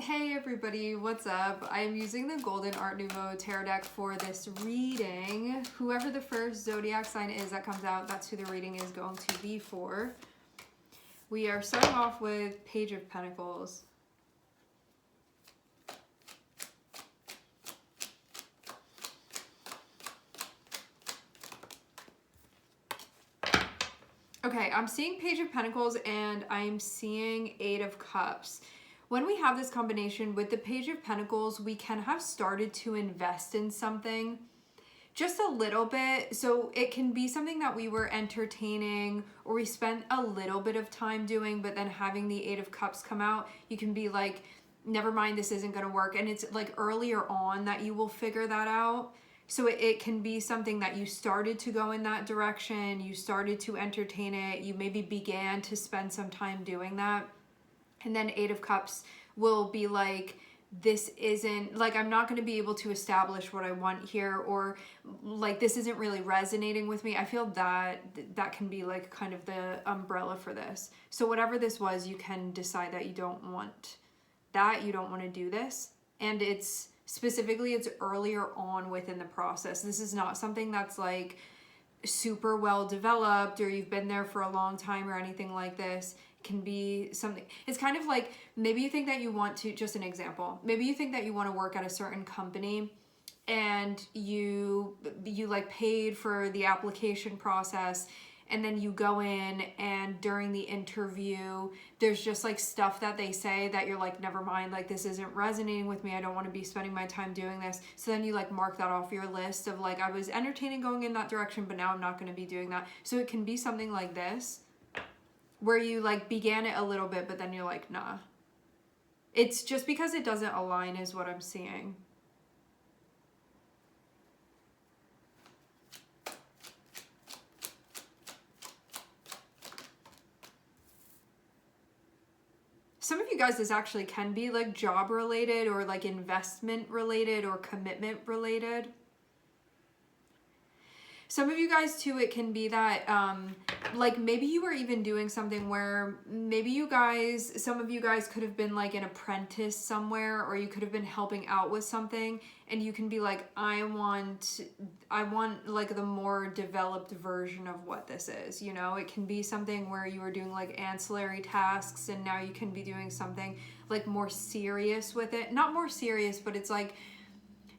Hey everybody, what's up? I'm using the Golden Art Nouveau Tarot deck for this reading. Whoever the first zodiac sign is that comes out, that's who the reading is going to be for. We are starting off with Page of Pentacles. Okay, I'm seeing Page of Pentacles and I'm seeing Eight of Cups. When we have this combination with the Page of Pentacles, we can have started to invest in something just a little bit. So it can be something that we were entertaining or we spent a little bit of time doing, but then having the Eight of Cups come out, you can be like, never mind, this isn't going to work. And it's like earlier on that you will figure that out. So it can be something that you started to go in that direction, you started to entertain it, you maybe began to spend some time doing that. And then Eight of Cups will be like, this isn't, like, I'm not going to be able to establish what I want here, or like, this isn't really resonating with me. I feel that that can be like kind of the umbrella for this. So whatever this was, you can decide that you don't want that, you don't want to do this. And it's specifically, it's earlier on within the process. This is not something that's like super well developed or you've been there for a long time or anything like this. It can be something, it's kind of like, maybe you think that you want to, just an example, maybe you think that you want to work at a certain company and you like paid for the application process, and then you go in and during the interview there's just like stuff that they say that you're like, never mind, like this isn't resonating with me, I don't want to be spending my time doing this. So then you like mark that off your list of like, I was entertaining going in that direction, but now I'm not going to be doing that. So it can be something like this where you like began it a little bit, but then you're like, nah, it's just because it doesn't align is what I'm seeing. Some of you guys, this actually can be like job related or like investment related or commitment related. Some of you guys too, it can be that like maybe you were even doing something where maybe you guys, some of you guys could have been like an apprentice somewhere, or you could have been helping out with something, and you can be like, I want like the more developed version of what this is, you know? It can be something where you were doing like ancillary tasks and now you can be doing something like more serious with it. Not more serious, but it's like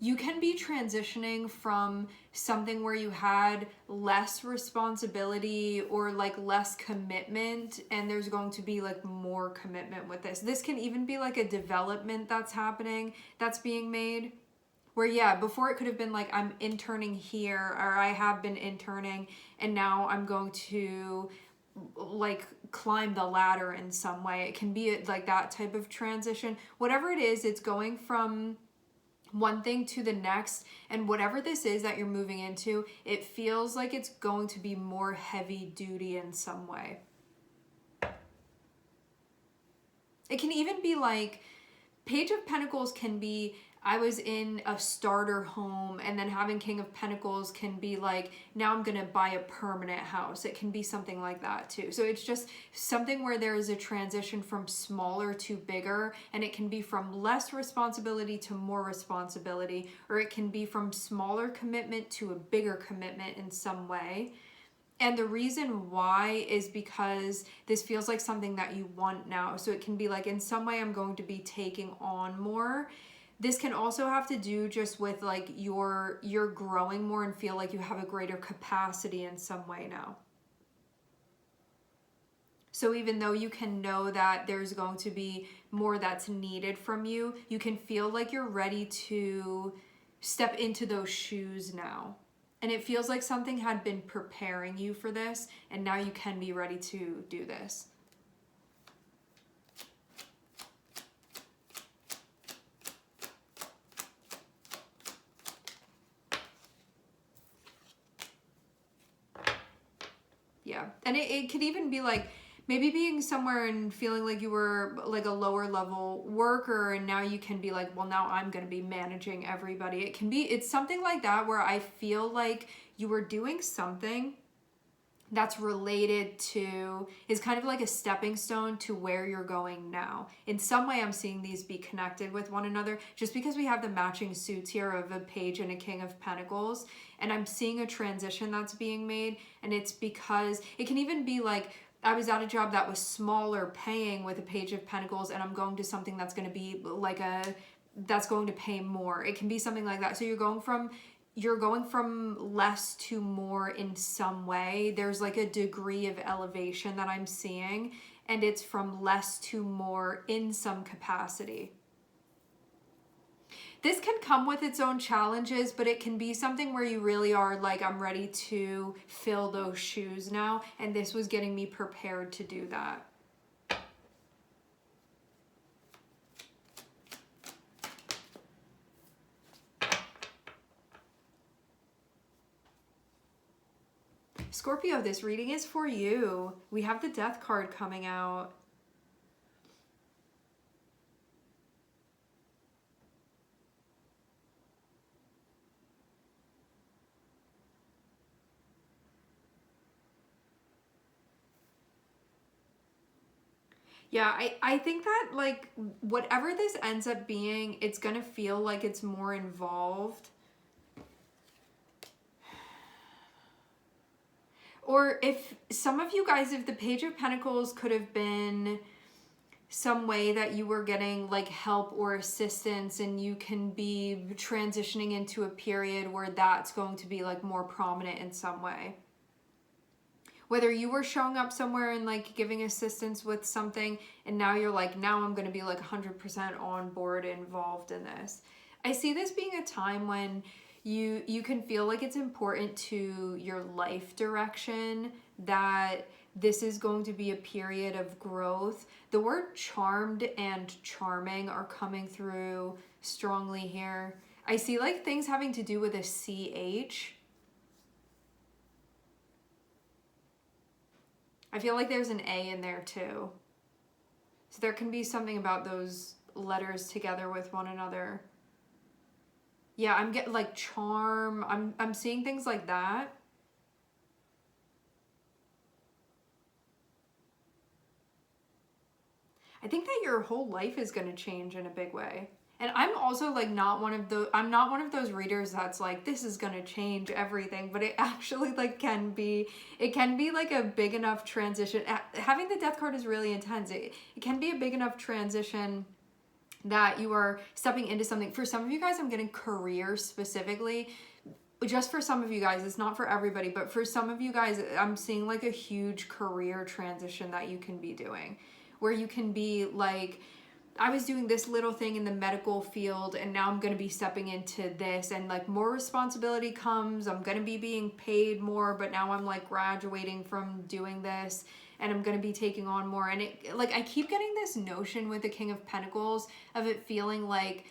you can be transitioning from something where you had less responsibility or like less commitment, and there's going to be like more commitment with this. This can even be like a development that's happening, that's being made. Where, yeah, before it could have been like, I'm interning here, or I have been interning, and now I'm going to like climb the ladder in some way. It can be like that type of transition. Whatever it is, it's going from one thing to the next, and whatever this is that you're moving into, it feels like it's going to be more heavy duty in some way. It can even be like, Page of Pentacles can be, I was in a starter home, and then having King of Pentacles can be like, now I'm gonna buy a permanent house. It can be something like that too. So it's just something where there is a transition from smaller to bigger, and it can be from less responsibility to more responsibility, or it can be from smaller commitment to a bigger commitment in some way. And the reason why is because this feels like something that you want now. So it can be like, in some way I'm going to be taking on more. This can also have to do just with like you're growing more and feel like you have a greater capacity in some way now. So even though you can know that there's going to be more that's needed from you, you can feel like you're ready to step into those shoes now. And it feels like something had been preparing you for this, and now you can be ready to do this. Yeah, and it could even be like, maybe being somewhere and feeling like you were like a lower level worker, and now you can be like, well, now I'm going to be managing everybody. It can be, it's something like that where I feel like you were doing something that's related to, is kind of like a stepping stone to where you're going now. In some way, I'm seeing these be connected with one another just because we have the matching suits here of a page and a king of pentacles. And I'm seeing a transition that's being made. And it's because it can even be like, I was at a job that was smaller paying with a page of pentacles, and I'm going to something that's going to be like that's going to pay more. It can be something like that. So you're going from less to more in some way. There's like a degree of elevation that I'm seeing, and it's from less to more in some capacity. This can come with its own challenges, but it can be something where you really are like, I'm ready to fill those shoes now, and this was getting me prepared to do that. Scorpio, this reading is for you. We have the Death card coming out. Yeah, I think that like whatever this ends up being, it's gonna feel like it's more involved. Or if some of you guys, if the Page of Pentacles could have been some way that you were getting like help or assistance, and you can be transitioning into a period where that's going to be like more prominent in some way. Whether you were showing up somewhere and like giving assistance with something, and now you're like, now I'm going to be like 100% on board, involved in this. I see this being a time when you can feel like it's important to your life direction, that this is going to be a period of growth. The word charmed and charming are coming through strongly here. I see like things having to do with a CH. I feel like there's an A in there too. So there can be something about those letters together with one another. Yeah, I'm getting like charm. I'm seeing things like that. I think that your whole life is going to change in a big way. And I'm also like I'm not one of those readers that's like, this is going to change everything, but it actually like it can be like a big enough transition. Having the Death card is really intense. It can be a big enough transition that you are stepping into something. For some of you guys, I'm getting career specifically. Just for some of you guys, it's not for everybody, but for some of you guys, I'm seeing like a huge career transition that you can be doing, where you can be like, I was doing this little thing in the medical field, and now I'm going to be stepping into this, and like more responsibility comes. I'm going to be being paid more, but now I'm like graduating from doing this, and I'm going to be taking on more. And it, like, I keep getting this notion with the King of Pentacles of it feeling like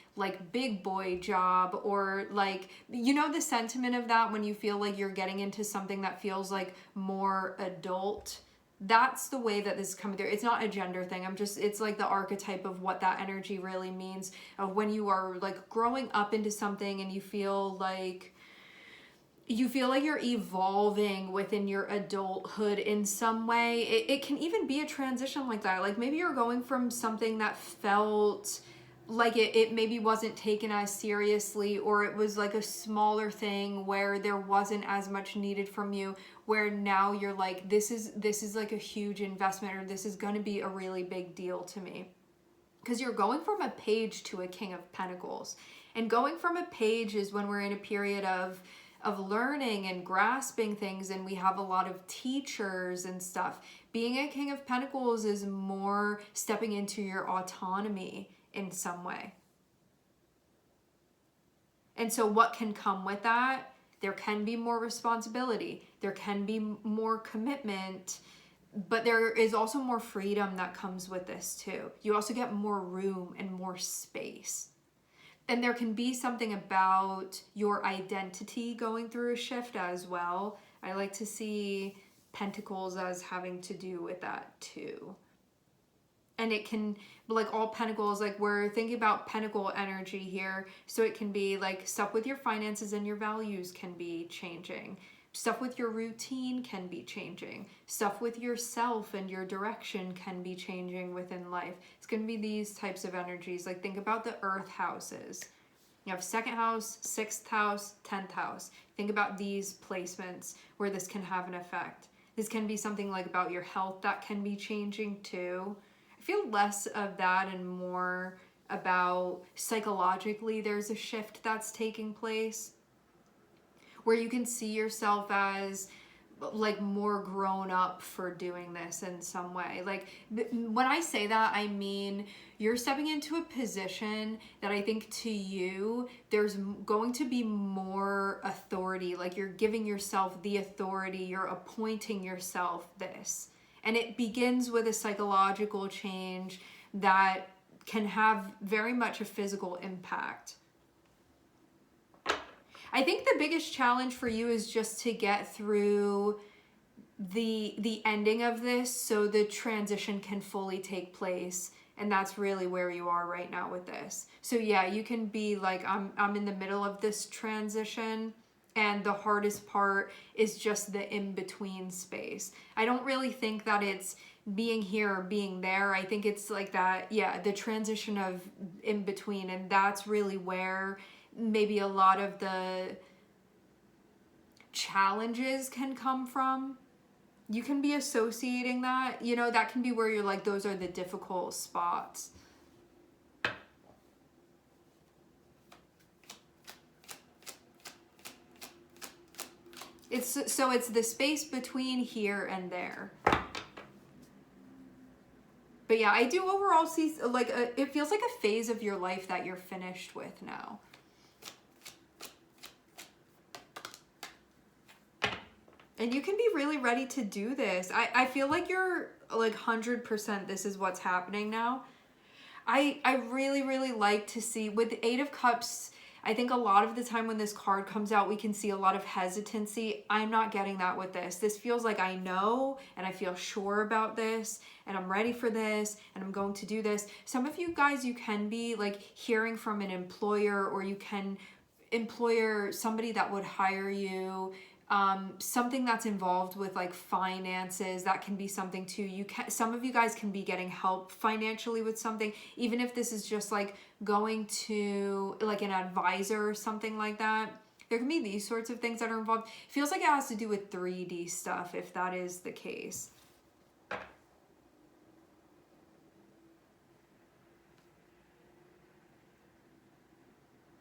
big boy job, or like, you know, the sentiment of that when you feel like you're getting into something that feels like more adult. That's the way that this is coming through. It's not a gender thing. It's like the archetype of what that energy really means, of when you are like growing up into something and you feel like you're evolving within your adulthood in some way. It can even be a transition like that. Like maybe you're going from something that felt like it maybe wasn't taken as seriously, or it was like a smaller thing where there wasn't as much needed from you, where now you're like, this is like a huge investment, or this is going to be a really big deal to me. Because you're going from a page to a King of Pentacles. And going from a page is when we're in a period of learning and grasping things, and we have a lot of teachers and stuff. Being a King of Pentacles is more stepping into your autonomy in some way. And so what can come with that? There can be more responsibility. There can be more commitment, but there is also more freedom that comes with this too. You also get more room and more space. And there can be something about your identity going through a shift as well. I like to see Pentacles as having to do with that too. And it can, like all Pentacles, like we're thinking about Pentacle energy here. So it can be like stuff with your finances and your values can be changing. Stuff with your routine can be changing. Stuff with yourself and your direction can be changing within life. It's going to be these types of energies. Like think about the earth houses. You have second house, sixth house, 10th house. Think about these placements where this can have an effect. This can be something like about your health that can be changing too. I feel less of that and more about psychologically there's a shift that's taking place where you can see yourself as like more grown up for doing this in some way. Like when I say that, I mean you're stepping into a position that I think to you there's going to be more authority. Like you're giving yourself the authority, you're appointing yourself this, and it begins with a psychological change that can have very much a physical impact. I think the biggest challenge for you is just to get through the ending of this so the transition can fully take place. And that's really where you are right now with this. So yeah, you can be like, I'm in the middle of this transition, and the hardest part is just the in-between space. I don't really think that it's being here or being there. I think it's like that, yeah, the transition of in between. And that's really where maybe a lot of the challenges can come from. You can be associating that, you know, that can be where you're like, those are the difficult spots. It's the space between here and there. But yeah, I do overall see like it feels like a phase of your life that you're finished with now. And you can be really ready to do this. I feel like you're like 100% this is what's happening now. I really, really like to see with the Eight of Cups, I think a lot of the time when this card comes out, we can see a lot of hesitancy. I'm not getting that with this. This feels like I know and I feel sure about this and I'm ready for this and I'm going to do this. Some of you guys, you can be like hearing from an employer, or you can somebody that would hire you. Something that's involved with like finances, that can be something too. Some of you guys can be getting help financially with something, even if this is just like going to like an advisor or something like that. There can be these sorts of things that are involved. It feels like it has to do with 3D stuff, if that is the case.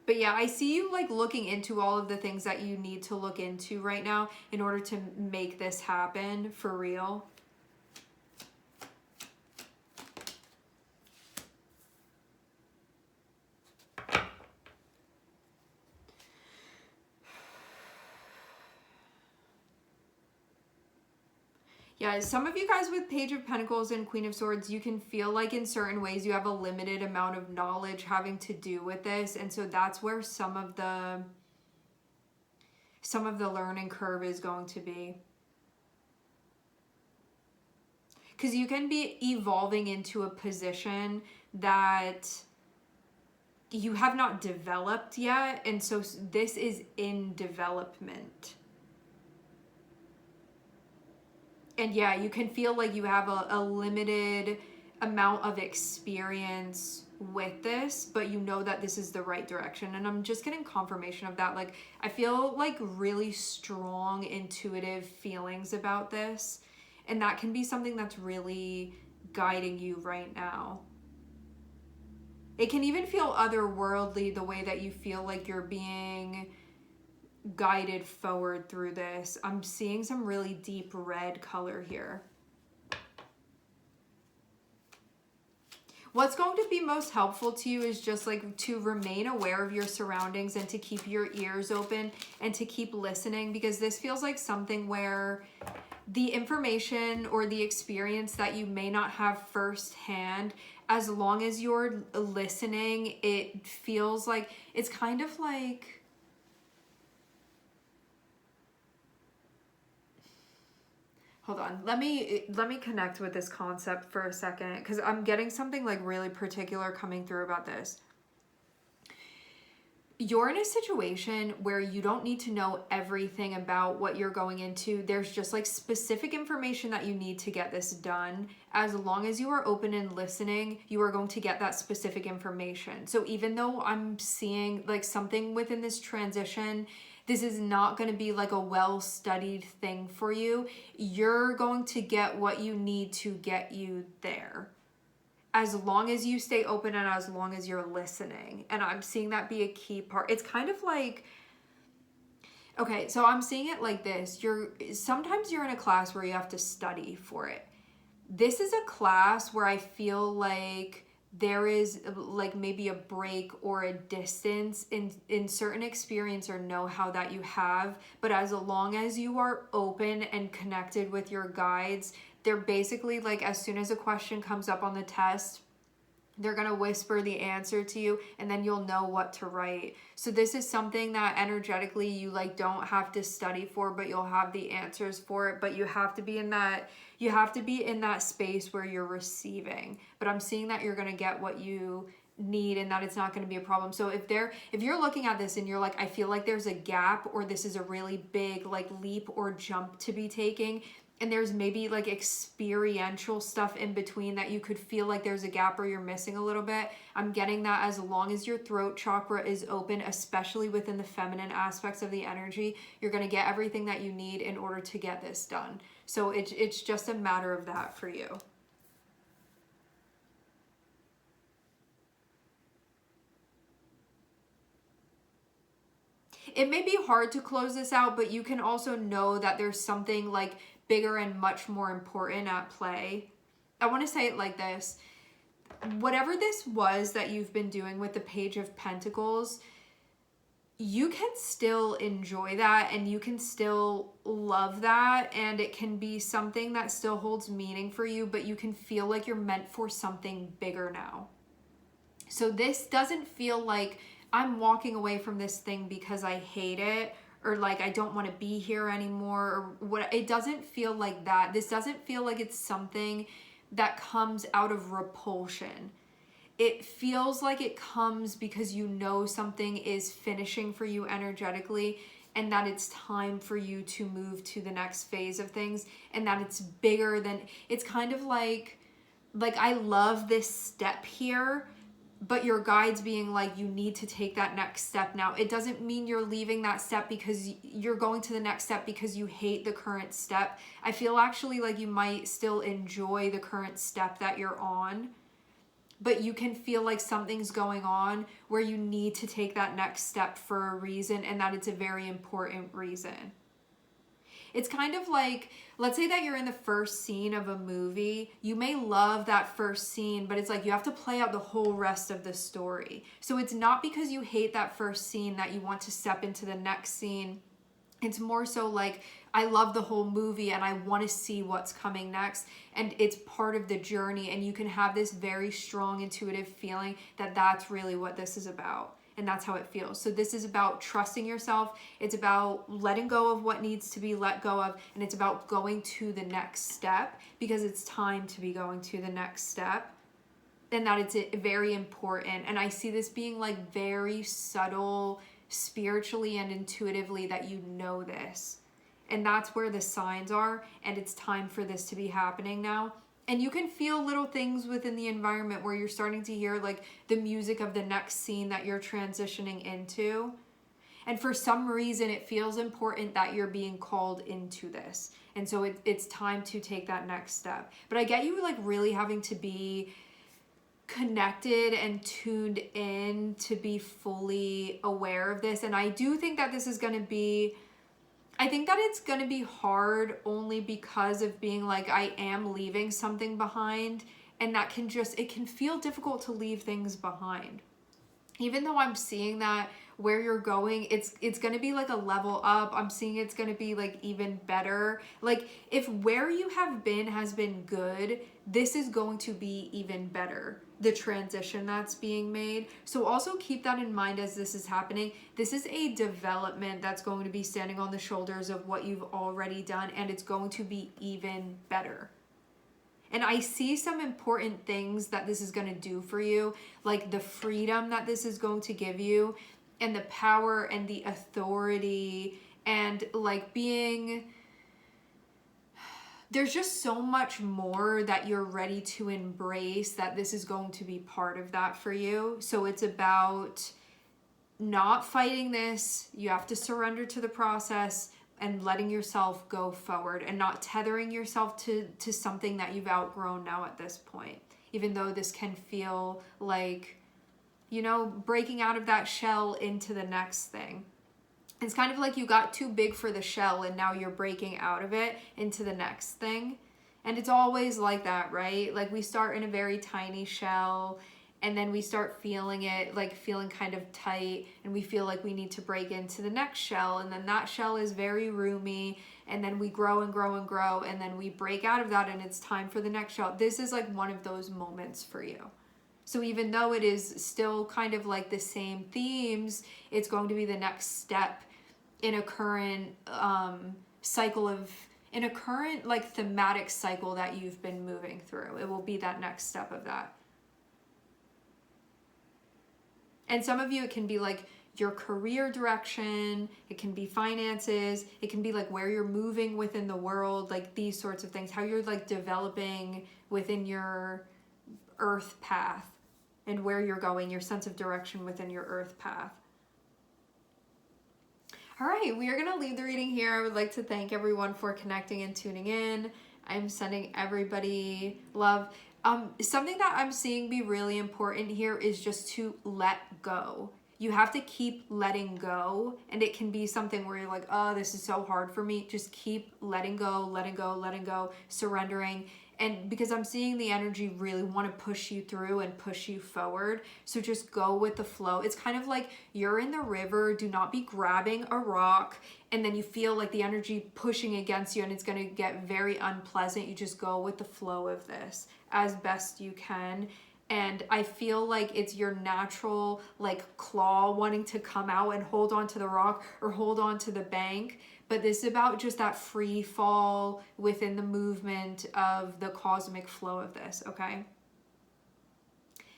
But yeah, I see you like looking into all of the things that you need to look into right now in order to make this happen for real. Yeah, some of you guys with Page of Pentacles and Queen of Swords, you can feel like in certain ways you have a limited amount of knowledge having to do with this. And so that's where some of the learning curve is going to be. Because you can be evolving into a position that you have not developed yet. And so this is in development. And yeah, you can feel like you have a limited amount of experience with this, but you know that this is the right direction. And I'm just getting confirmation of that. Like, I feel like really strong intuitive feelings about this. And that can be something that's really guiding you right now. It can even feel otherworldly, the way that you feel like you're being guided forward through this. I'm seeing some really deep red color here. What's going to be most helpful to you is just like to remain aware of your surroundings and to keep your ears open and to keep listening, because this feels like something where the information or the experience that you may not have firsthand, as long as you're listening, it feels like it's kind of like, hold on, let me connect with this concept for a second, because I'm getting something like really particular coming through about this. you're in a situation where you don't need to know everything about what you're going into. There's just like specific information that you need to get this done. As long as you are open and listening, you are going to get that specific information. So even though I'm seeing like something within this transition, this is not going to be like a well-studied thing for you. You're going to get what you need to get you there, as long as you stay open and as long as you're listening. And I'm seeing that be a key part. It's kind of like, okay, so I'm seeing it like this. Sometimes you're in a class where you have to study for it. This is a class where I feel like there is like maybe a break or a distance in certain experience or know-how that you have. But as long as you are open and connected with your guides, they're basically like, as soon as a question comes up on the test, they're going to whisper the answer to you, and then you'll know what to write. So this is something that energetically you like don't have to study for, but you'll have the answers for it. But you have to be in that space where you're receiving. But I'm seeing that you're going to get what you need and that it's not going to be a problem. So if you're looking at this and you're like, I feel like there's a gap, or this is a really big like leap or jump to be taking, and there's maybe like experiential stuff in between that you could feel like there's a gap or you're missing a little bit, I'm getting that as long as your throat chakra is open, especially within the feminine aspects of the energy, you're going to get everything that you need in order to get this done. So it's just a matter of that for you. It may be hard to close this out, but you can also know that there's something like bigger and much more important at play. I want to say it like this. Whatever this was that you've been doing with the Page of Pentacles, you can still enjoy that and you can still love that, and it can be something that still holds meaning for you, but you can feel like you're meant for something bigger now. So this doesn't feel like I'm walking away from this thing because I hate it, or like I don't want to be here anymore, or what. It doesn't feel like that. This doesn't feel like it's something that comes out of repulsion. It feels like it comes because you know something is finishing for you energetically, and that it's time for you to move to the next phase of things, and that it's bigger than, it's kind of like I love this step here, but your guides being like, you need to take that next step now. It doesn't mean you're leaving that step because you're going to the next step because you hate the current step. I feel actually like you might still enjoy the current step that you're on, but you can feel like something's going on where you need to take that next step for a reason, and that it's a very important reason. It's kind of like, let's say that you're in the first scene of a movie. You may love that first scene, but it's like you have to play out the whole rest of the story. So it's not because you hate that first scene that you want to step into the next scene. It's more so like, I love the whole movie and I want to see what's coming next. And it's part of the journey, and you can have this very strong intuitive feeling that that's really what this is about. And that's how it feels. So this is about trusting yourself. It's about letting go of what needs to be let go of. And it's about going to the next step, because it's time to be going to the next step. And that it's very important. And I see this being like very subtle spiritually and intuitively, that you know this. And that's where the signs are. And it's time for this to be happening now. And you can feel little things within the environment where you're starting to hear like the music of the next scene that you're transitioning into. And for some reason, it feels important that you're being called into this. And so it's time to take that next step. But I get you like really having to be connected and tuned in to be fully aware of this. And I do think that this is going to be, I think that it's going to be hard only because of being like, I am leaving something behind, and that can just, it can feel difficult to leave things behind. Even though I'm seeing that where you're going, it's going to be like a level up. I'm seeing it's going to be like even better. Like if where you have been has been good, this is going to be even better, the transition that's being made. So also keep that in mind as this is happening. This is a development that's going to be standing on the shoulders of what you've already done, and it's going to be even better. And I see some important things that this is going to do for you, like the freedom that this is going to give you. and the power and the authority and like being, there's just so much more that you're ready to embrace, that this is going to be part of that for you. So it's about not fighting this. You have to surrender to the process and letting yourself go forward and not tethering yourself to something that you've outgrown now at this point. Even though this can feel like, you know, breaking out of that shell into the next thing. It's kind of like you got too big for the shell and now you're breaking out of it into the next thing. And it's always like that, right? Like we start in a very tiny shell and then we start feeling it, like feeling kind of tight, and we feel like we need to break into the next shell, and then that shell is very roomy, and then we grow and grow and grow, and then we break out of that and it's time for the next shell. This is like one of those moments for you. So even though it is still kind of like the same themes, it's going to be the next step in a current cycle of, in a current like thematic cycle that you've been moving through. It will be that next step of that. And some of you, it can be like your career direction, it can be finances, it can be like where you're moving within the world, like these sorts of things, how you're like developing within your earth path and where you're going, your sense of direction within your earth path. All right, we are going to leave the reading here. I would like to thank everyone for connecting and tuning in. I'm sending everybody love. Something that I'm seeing be really important here is just to let go. You have to keep letting go, and it can be something where you're like, oh, this is so hard for me. Just keep letting go, letting go, letting go, surrendering. And because I'm seeing the energy really want to push you through and push you forward. So just go with the flow. It's kind of like you're in the river. Do not be grabbing a rock and then you feel like the energy pushing against you and it's going to get very unpleasant. You just go with the flow of this as best you can. And I feel like it's your natural like claw wanting to come out and hold on to the rock or hold on to the bank. But this is about just that free fall within the movement of the cosmic flow of this, okay?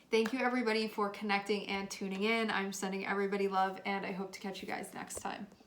Thank you everybody for connecting and tuning in. I'm sending everybody love and I hope to catch you guys next time.